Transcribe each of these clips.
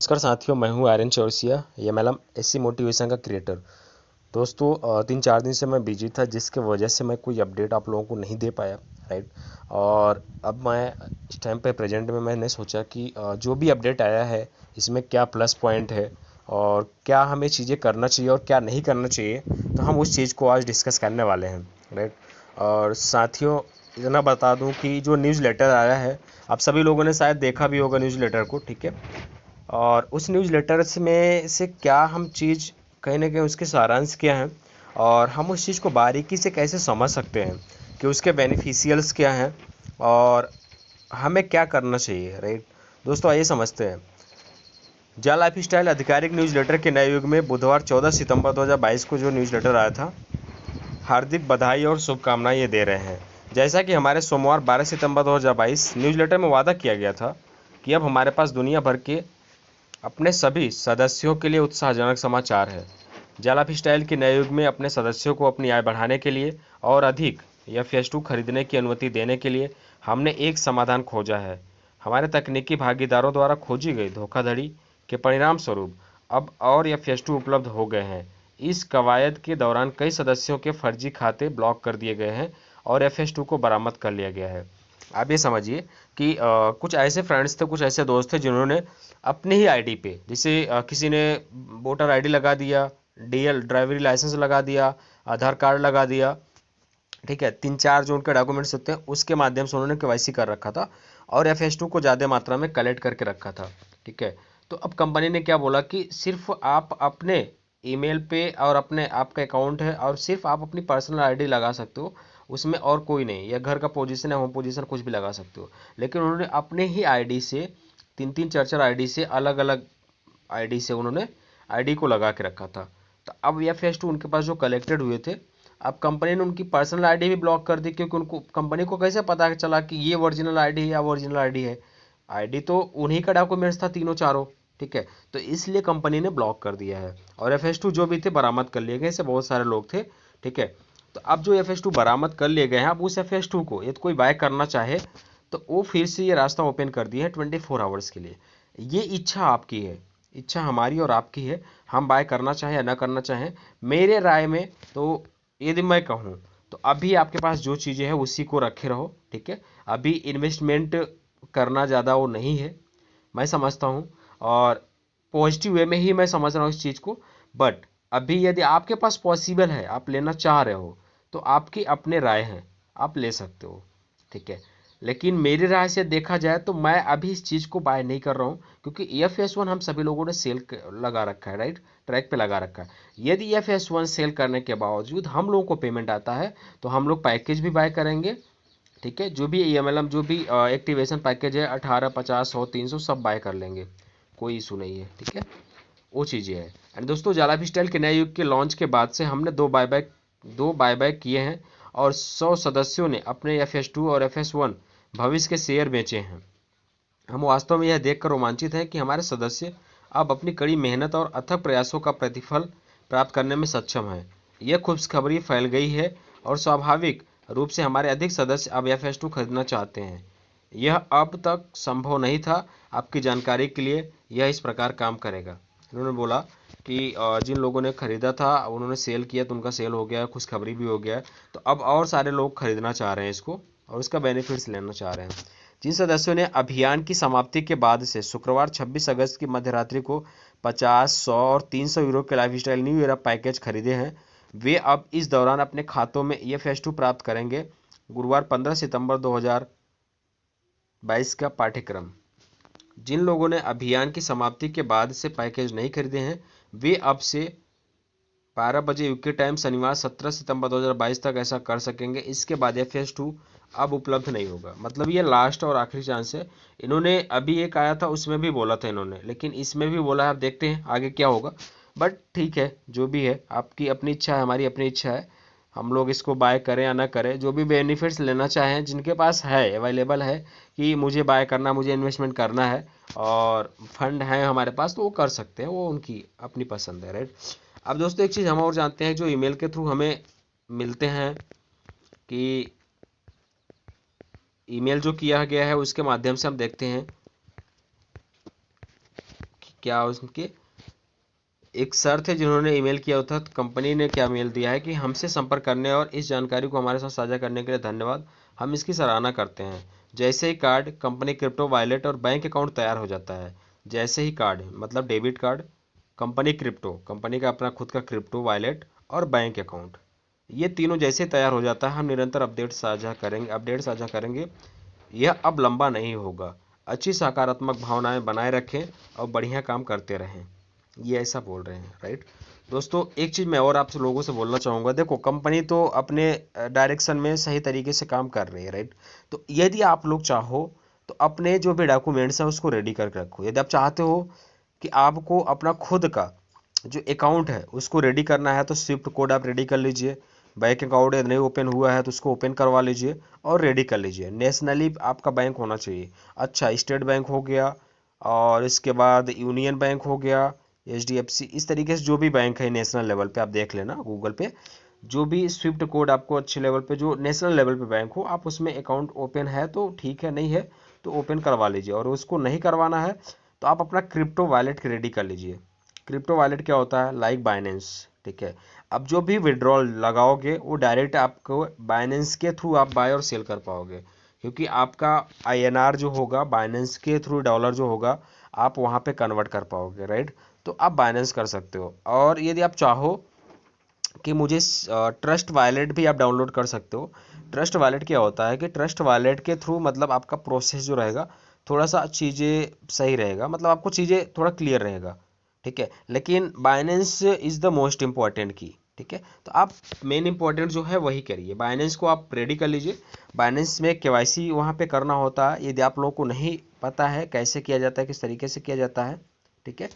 नमस्कार साथियों, मैं हूं Aryan Chaurasia, MLM SC motivation का क्रिएटर। दोस्तों 3-4 दिन से मैं बिजी था, जिसके वजह से मैं कोई अपडेट आप लोगों को नहीं दे पाया। राइट। और अब मैं इस टाइम पे प्रेजेंट में मैंने सोचा कि जो भी अपडेट आया है इसमें क्या प्लस पॉइंट है और क्या हमें चीज़ें करना चाहिए और क्या नहीं करना चाहिए, तो हम उस चीज़ को आज डिस्कस करने वाले हैं। राइट। और साथियों, इतना बता दूं कि जो न्यूज़ लेटर आया है, आप सभी लोगों ने शायद देखा भी होगा न्यूज़ लेटर को। ठीक है। और उस न्यूज़ लेटर्स में से क्या हम चीज़, कहीं ना कहीं उसके सारांश क्या हैं और हम उस चीज़ को बारीकी से कैसे समझ सकते हैं कि उसके बेनिफिशियल्स क्या हैं और हमें क्या करना चाहिए। राइट। दोस्तों आइए समझते हैं। जा लाइफ स्टाइल आधिकारिक न्यूज़ लेटर के नए युग में बुधवार 14 सितंबर 2022 को जो न्यूज़ लेटर आया था, हार्दिक बधाई और शुभकामनाएं ये दे रहे हैं। जैसा कि हमारे सोमवार 12 सितंबर 2022 न्यूज़ लेटर में वादा किया गया था कि अब हमारे पास दुनिया भर के अपने सभी सदस्यों के लिए उत्साहजनक समाचार है। जाला स्टाइल के नए युग में अपने सदस्यों को अपनी आय बढ़ाने के लिए और अधिक FS2 खरीदने की अनुमति देने के लिए हमने एक समाधान खोजा है। हमारे तकनीकी भागीदारों द्वारा खोजी गई धोखाधड़ी के परिणाम स्वरूप अब और FS2 उपलब्ध हो गए हैं। इस कवायद के दौरान कई सदस्यों के फर्जी खाते ब्लॉक कर दिए गए हैं और FS2 को बरामद कर लिया गया है। आप ये समझिए कि कुछ ऐसे फ्रेंड्स थे, कुछ ऐसे दोस्त थे जिन्होंने अपनी ही आईडी पे, जैसे किसी ने वोटर आईडी लगा दिया, DL ड्राइवरी लाइसेंस लगा दिया, आधार कार्ड लगा दिया। ठीक है, 3-4 जो उनके डॉक्यूमेंट्स होते हैं उसके माध्यम से उन्होंने KYC कर रखा था और FS2 को ज़्यादा मात्रा में कलेक्ट करके रखा था। ठीक है। तो अब कंपनी ने क्या बोला कि सिर्फ आप अपने ईमेल पे और अपने आपका अकाउंट है और सिर्फ आप अपनी पर्सनल आईडी लगा सकते हो, उसमें और कोई नहीं। या घर का पोजीशन है, होम पोजीशन, कुछ भी लगा सकते हो। लेकिन उन्होंने अपने ही आईडी से 3-3 4-4 आईडी से, अलग अलग आईडी से उन्होंने आईडी को लगा के रखा था। तो अब FS2 उनके पास जो कलेक्टेड हुए थे, अब कंपनी ने उनकी पर्सनल आईडी भी ब्लॉक कर दी, क्योंकि उनको, कंपनी को कैसे पता चला कि ये ओरिजिनल आईडी है या ओरिजिनल आईडी है। आईडी तो उन्हीं का डॉक्यूमेंट्स था, तीनों चारों। ठीक है। तो इसलिए कंपनी ने ब्लॉक कर दिया है और FS2 जो भी थे बरामद कर लिए गए। ऐसे बहुत सारे लोग थे। ठीक है। तो अब जो FS2 बरामद कर लिए गए हैं, अब उस FS2 को यदि कोई बाय करना चाहे तो वो फिर से ये रास्ता ओपन कर दिया है 24 आवर्स के लिए। ये इच्छा आपकी है, इच्छा हमारी और आपकी है, हम बाय करना चाहें या ना करना चाहें। मेरे राय में तो यदि मैं कहूँ तो अभी आपके पास जो चीज़ें हैं उसी को रखे रहो। ठीक है। अभी इन्वेस्टमेंट करना ज़्यादा वो नहीं है, मैं समझता हूँ। और पॉजिटिव वे में ही मैं समझ रहा हूँ इस चीज़ को। बट अभी यदि आपके पास पॉसिबल है, आप लेना चाह रहे हो, तो आपकी अपने राय हैं, आप ले सकते हो। ठीक है। लेकिन मेरी राय से देखा जाए तो मैं अभी इस चीज़ को बाय नहीं कर रहा हूँ, क्योंकि FS1 हम सभी लोगों ने सेल लगा रखा है। राइट। ट्रैक पे लगा रखा है। यदि FS1 सेल करने के बावजूद हम लोगों को पेमेंट आता है तो हम लोग पैकेज भी बाय करेंगे। ठीक है। जो भी EMLM, जो भी एक्टिवेशन पैकेज है, 18, 50, 100, 300 सब बाय कर लेंगे, कोई इशू नहीं है। ठीक है। वो चीज़ें हैं। एंड दोस्तों, जाला स्टाइल के नए युग के लॉन्च के बाद से हमने दो बायबैक किए हैं और 100 सदस्यों ने अपने FS2 और FS1 भविष्य के शेयर बेचे हैं। हम वास्तव में यह देखकर रोमांचित हैं कि हमारे सदस्य अब अपनी कड़ी मेहनत और अथक प्रयासों का प्रतिफल प्राप्त करने में सक्षम हैं। यह खुशखबरी फैल गई है और स्वाभाविक रूप से हमारे अधिक सदस्य अब FS2 खरीदना चाहते हैं। यह अब तक संभव नहीं था। आपकी जानकारी के लिए यह इस प्रकार काम करेगा। उन्होंने बोला कि जिन लोगों ने खरीदा था उन्होंने सेल किया तो उनका सेल हो गया, खुशखबरी भी हो गया। तो अब और सारे लोग खरीदना चाह रहे हैं इसको और इसका बेनिफिट्स लेना चाह रहे हैं। जिन सदस्यों ने अभियान की समाप्ति के बाद से शुक्रवार 26 अगस्त की मध्यरात्रि को 50, 100 और 300 यूरो के लाइफस्टाइल न्यू ईरा पैकेज खरीदे हैं, वे अब इस दौरान अपने खातों में FS2 प्राप्त करेंगे। गुरुवार 15 सितंबर 2022 का पाठ्यक्रम। जिन लोगों ने अभियान की समाप्ति के बाद से पैकेज नहीं खरीदे हैं, वे अब से 12 बजे UK टाइम शनिवार 17 सितंबर 2022 तक ऐसा कर सकेंगे। इसके बाद FS2 अब उपलब्ध नहीं होगा। मतलब ये लास्ट और आखिरी चांस है। इन्होंने अभी एक आया था उसमें भी बोला था इन्होंने, लेकिन इसमें भी बोला है। आप देखते हैं आगे क्या होगा। बट ठीक है, जो भी है आपकी अपनी इच्छा है, हमारी अपनी इच्छा है। हम लोग इसको बाय करें या ना करें, जो भी बेनिफिट्स लेना चाहें, जिनके पास है, अवेलेबल है कि मुझे बाय करना, मुझे इन्वेस्टमेंट करना है और फंड है हमारे पास, तो वो कर सकते हैं। वो उनकी अपनी पसंद है। राइट। अब दोस्तों एक चीज़ हम और जानते हैं, जो ईमेल के थ्रू हमें मिलते हैं कि ईमेल जो किया गया है उसके माध्यम से हम देखते हैं क्या उसके एक सर थे जिन्होंने ईमेल किया था, तो कंपनी ने क्या मेल दिया है कि हमसे संपर्क करने और इस जानकारी को हमारे साथ साझा करने के लिए धन्यवाद, हम इसकी सराहना करते हैं। जैसे ही कार्ड, कंपनी क्रिप्टो वॉलेट और बैंक अकाउंट तैयार हो जाता है, जैसे ही कार्ड मतलब debit card, company crypto, company का अपना खुद का क्रिप्टो वॉलेट और बैंक अकाउंट, ये तीनों जैसे तैयार हो जाता है, हम निरंतर अपडेट साझा करेंगे। यह अब लंबा नहीं होगा। अच्छी सकारात्मक भावनाएं बनाए रखें और बढ़िया काम करते रहें, ये ऐसा बोल रहे हैं, राइट। दोस्तों एक चीज़ मैं और आप लोगों से बोलना चाहूँगा, देखो कंपनी तो अपने डायरेक्शन में सही तरीके से काम कर रही है, राइट। तो यदि आप लोग चाहो तो अपने जो भी डॉक्यूमेंट्स हैं उसको रेडी करके रखो। यदि आप चाहते हो कि आपको अपना खुद का जो अकाउंट है उसको रेडी करना है, तो स्विफ्ट कोड आप रेडी कर लीजिए। बैंक अकाउंट नहीं ओपन हुआ है तो उसको ओपन करवा लीजिए और रेडी कर लीजिए। नेशनली आपका बैंक होना चाहिए। अच्छा, स्टेट बैंक हो गया, और इसके बाद यूनियन बैंक हो गया, HDFC, इस तरीके से जो भी बैंक है नेशनल लेवल पे आप देख लेना गूगल पे, जो भी स्विफ्ट कोड आपको अच्छे लेवल पे जो नेशनल लेवल पे बैंक हो, आप उसमें अकाउंट ओपन है तो ठीक है, नहीं है तो ओपन करवा लीजिए। और उसको नहीं करवाना है तो आप अपना क्रिप्टो वॉलेट रेडी कर लीजिए। क्रिप्टो वॉलेट क्या होता है? लाइक बाइनेंस, ठीक है। अब जो भी विड्रॉल लगाओगे वो डायरेक्ट आपको बाइनेंस के थ्रू आप बाय और सेल कर पाओगे, क्योंकि आपका INR जो होगा बाइनेंस के थ्रू, डॉलर जो होगा आप वहाँ पे कन्वर्ट कर पाओगे, राइट। तो आप बाइनेंस कर सकते हो। और यदि आप चाहो कि मुझे ट्रस्ट वॉलेट भी आप डाउनलोड कर सकते हो। ट्रस्ट वॉलेट क्या होता है कि ट्रस्ट वॉलेट के थ्रू मतलब आपका प्रोसेस जो रहेगा थोड़ा सा चीज़ें सही रहेगा, मतलब आपको चीज़ें थोड़ा क्लियर रहेगा, ठीक है। लेकिन Binance is the most important की, ठीक है। तो आप मेन इंपॉर्टेंट जो है वही करिए, बाइनेंस को आप रेडी कर लीजिए। बाइनेंस में KYC वहाँ पे करना होता है, यदि आप लोगों को नहीं पता है कैसे किया जाता है, किस तरीके से किया जाता है, ठीक है।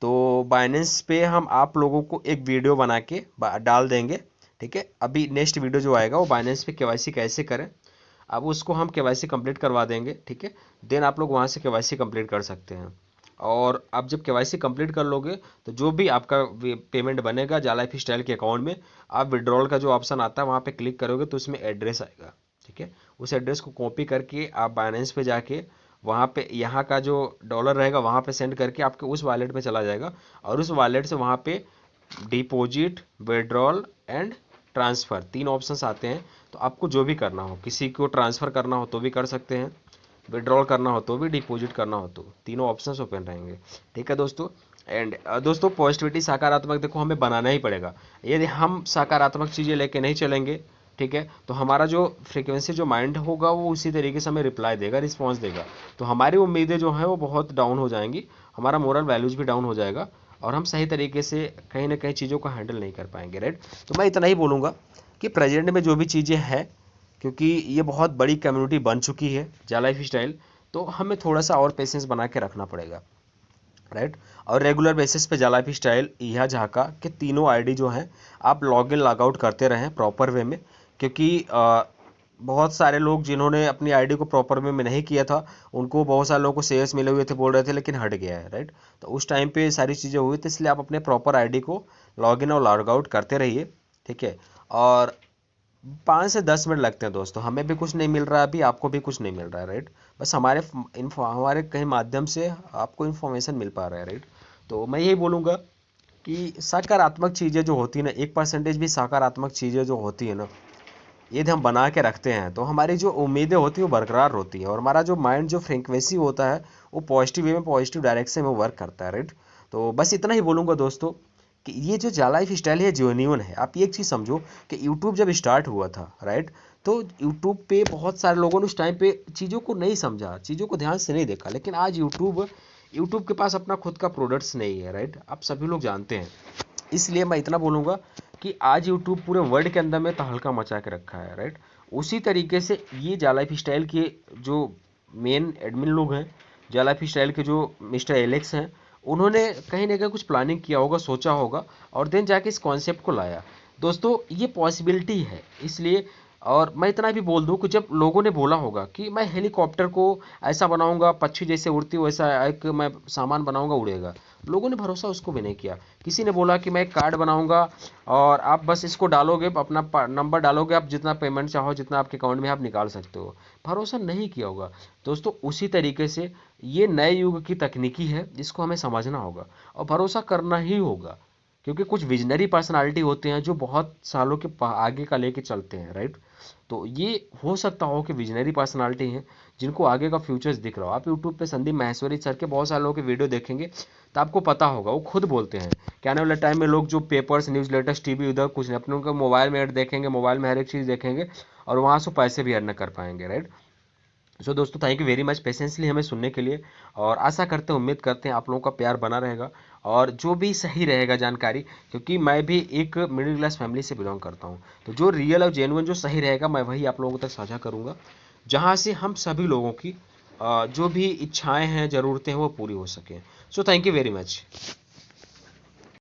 तो बाइनेंस पे हम आप लोगों को एक वीडियो बना के डाल देंगे, ठीक है। अभी नेक्स्ट वीडियो जो आएगा वो बाइनेंस पे KYC कैसे करें, अब उसको हम KYC कंप्लीट करवा देंगे, ठीक है। देन आप लोग वहाँ से KYC कंप्लीट कर सकते हैं। और आप जब KYC कंप्लीट कर लोगे तो जो भी आपका पेमेंट बनेगा जाला लाइफ स्टाइल के अकाउंट में, आप विड्रॉल का जो ऑप्शन आता है वहाँ पे क्लिक करोगे तो उसमें एड्रेस आएगा, ठीक है। उस एड्रेस को कॉपी करके आप बाइनेंस पे जाके वहाँ पे यहाँ का जो डॉलर रहेगा वहाँ पे सेंड करके आपके उस वॉलेट में चला जाएगा, और उस वॉलेट से वहाँ पे deposit, withdrawal and transfer, 3 options आते हैं। तो आपको जो भी करना हो, किसी को ट्रांसफ़र करना हो तो भी कर सकते हैं, विड्रॉल करना हो तो भी, डिपॉजिट करना हो तो, तीनों ऑप्शंस ओपन रहेंगे, ठीक है दोस्तों। एंड दोस्तों पॉजिटिविटी सकारात्मक देखो हमें बनाना ही पड़ेगा। यदि हम सकारात्मक चीज़ें लेके नहीं चलेंगे, ठीक है, तो हमारा जो फ्रीक्वेंसी जो माइंड होगा वो उसी तरीके से हमें रिप्लाई देगा, रिस्पॉन्स देगा। तो हमारी उम्मीदें जो हैं वो बहुत डाउन हो जाएंगी, हमारा मोरल वैल्यूज भी डाउन हो जाएगा, और हम सही तरीके से कहीं ना कहीं चीज़ों को हैंडल नहीं कर पाएंगे, राइट। तो मैं इतना ही बोलूँगा कि प्रेजेंट में जो भी चीज़ें हैं, क्योंकि ये बहुत बड़ी कम्युनिटी बन चुकी है जाला लाइफ स्टाइल, तो हमें थोड़ा सा और पेशेंस बना के रखना पड़ेगा, राइट। और रेगुलर बेसिस पे जाला लाइफ स्टाइल, इहा झाका के तीनों ID जो हैं आप लॉग इन लॉग आउट करते रहें प्रॉपर वे में, क्योंकि बहुत सारे लोग जिन्होंने अपनी ID को प्रॉपर वे में नहीं किया था उनको बहुत सारे लोगों को शेयर्स मिले हुए थे, बोल रहे थे, लेकिन हट गया है, राइट। तो उस टाइम पे सारी चीज़ें हुई थी, इसलिए आप अपने प्रॉपर ID को लॉग इन और लॉग आउट करते रहिए, ठीक है। और 5 से 10 मिनट लगते हैं दोस्तों, हमें भी कुछ नहीं मिल रहा है अभी, आपको भी कुछ नहीं मिल रहा है, राइट। बस हमारे कहीं माध्यम से आपको इन्फॉर्मेशन मिल पा रहा है, राइट। तो मैं यही बोलूँगा कि सकारात्मक चीज़ें जो होती है ना, 1% भी सकारात्मक चीज़ें जो होती है ना, यदि हम बना के रखते हैं तो हमारी जो उम्मीदें होती हैं वो बरकरार होती है, और हमारा जो माइंड जो फ्रीक्वेंसी होता है वो पॉजिटिव वे में, पॉजिटिव डायरेक्शन में वर्क करता है, राइट। तो बस इतना ही बोलूँगा दोस्तों कि ये जो जाला लाइफ स्टाइल है जेन्युइन है। आप ये एक चीज़ समझो कि यूट्यूब जब स्टार्ट हुआ था, राइट, तो यूट्यूब पे बहुत सारे लोगों ने उस टाइम पे चीज़ों को नहीं समझा, चीज़ों को ध्यान से नहीं देखा, लेकिन आज यूट्यूब के पास अपना खुद का प्रोडक्ट्स नहीं है, राइट, आप सभी लोग जानते हैं। इसलिए मैं इतना बोलूँगा कि आज यूट्यूब पूरे वर्ल्ड के अंदर में तहलका मचा के रखा है, राइट। उसी तरीके से ये जाला लाइफ स्टाइल के जो मेन एडमिन लोग हैं, जाला लाइफ स्टाइल के जो मिस्टर एलेक्स हैं, उन्होंने कहीं ना कहीं कुछ प्लानिंग किया होगा, सोचा होगा, और देन जाके इस कॉन्सेप्ट को लाया। दोस्तों ये पॉसिबिलिटी है, इसलिए। और मैं इतना भी बोल दूं कि जब लोगों ने बोला होगा कि मैं हेलीकॉप्टर को ऐसा बनाऊंगा, पक्षी जैसे उड़ती वैसा एक मैं सामान बनाऊंगा, उड़ेगा, लोगों ने भरोसा उसको भी नहीं किया। किसी ने बोला कि मैं एक कार्ड बनाऊंगा और आप बस इसको डालोगे, अपना नंबर डालोगे, आप जितना पेमेंट चाहो, जितना आपके अकाउंट में आप निकाल सकते हो। भरोसा नहीं किया होगा। दोस्तों उसी तरीके से ये नए युग की तकनीकी है, जिसको हमें समझना होगा और भरोसा करना ही होगा, क्योंकि कुछ विजनरी पर्सनालिटी होते हैं जो बहुत सालों के आगे का लेके चलते हैं, राइट। तो ये हो सकता हो कि विजनरी पर्सनालिटी हैं जिनको आगे का फ्यूचर्स दिख रहा हो। आप यूट्यूब पे संदीप माहेश्वरी सर के बहुत सारे लोगों के वीडियो देखेंगे तो आपको पता होगा, वो खुद बोलते हैं कि आने वाले टाइम में लोग जो पेपर्स, न्यूज़ लेटर्स, टीवी उधर कुछ नहीं, अपने उनका मोबाइल में ऐड देखेंगे, मोबाइल में हर एक चीज़ देखेंगे और वहाँ से पैसे भी अर्न कर पाएंगे, राइट। सो दोस्तों thank you very much patiently हमें सुनने के लिए, और आशा करते हैं, उम्मीद करते हैं आप लोगों का प्यार बना रहेगा और जो भी सही रहेगा जानकारी, क्योंकि मैं भी एक मिडिल क्लास फैमिली से बिलोंग करता हूँ, तो जो रियल और जेन्युइन जो सही रहेगा मैं वही आप लोगों तक साझा करूँगा, जहाँ से हम सभी लोगों की जो भी इच्छाएं हैं, ज़रूरतें हैं, वो पूरी हो सकें। So thank you very much.